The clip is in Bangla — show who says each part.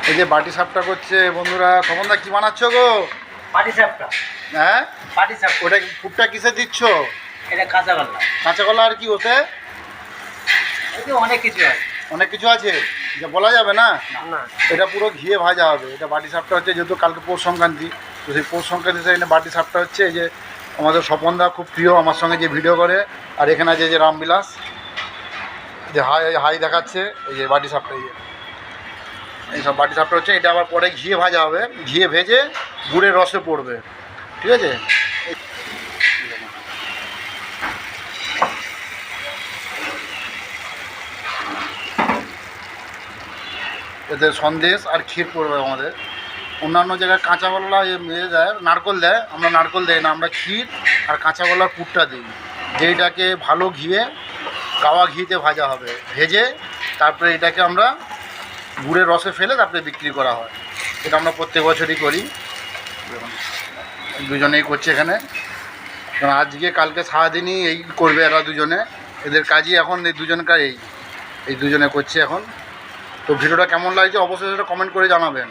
Speaker 1: এই যে বাটি সাপটা করছে বন্ধুরা। খবরদা কি বানাচ্ছ গো?
Speaker 2: পাটি সাপটা।
Speaker 1: হ্যাঁ,
Speaker 2: পাটি সাপ।
Speaker 1: ওটা পুরটা কিসে দিচ্ছ?
Speaker 2: এটা কাঁচা কলা।
Speaker 1: কাঁচা কলা আর কি ওতে?
Speaker 2: এতে অনেক কিছু আছে।
Speaker 1: অনেক কিছু আছে যে বলা যাবে না।
Speaker 2: না,
Speaker 1: এটা পুরো ঘিয়ে ভাজা হবে। এটা বাটি সাপটা হচ্ছে, যেহেতু কালকে পৌষ সংক্রান্তি, তো সেই পৌষ সংক্রান্তি সেখানে বাটি সাপটা হচ্ছে। এই যে আমাদের স্বপনদা খুব প্রিয়, আমার সঙ্গে যে ভিডিও করে। আর এখানে আছে যে রামবিলাস, যে হাই হাই দেখাচ্ছে। এই যে বাটি সাপটা, এই সব বাটি সাপটা হচ্ছে। এটা আবার পরে ঘিয়ে ভাজা হবে, ঘিয়ে ভেজে গুড়ের রসে পড়বে, ঠিক আছে? এতে সন্দেশ আর ক্ষীর পড়বে আমাদের। অন্যান্য জায়গায় কাঁচা কলা দেয়, নারকোল দেয়, আমরা নারকোল দেই না, আমরা ক্ষীর আর কাঁচা কলার পুরটা দিই, যেইটাকে ভালো ঘিয়ে গাওয়া ঘিতে ভাজা হবে, ভেজে তারপরে এটাকে আমরা গুড়ের রসে ফেলে তারপরে বিক্রি করা হয়। এটা আমরা প্রত্যেক বছরই করি। দেখুন দুজনেই করছে এখানে, কারণ আজকে কালকে সারাদিনই এই করবে এরা দুজনে। এদের কাজই এখন এই দুজনকার, এই দুজনে করছে এখন। তো ভিডিওটা কেমন লাগছে অবশ্যই সেটা কমেন্ট করে জানাবেন।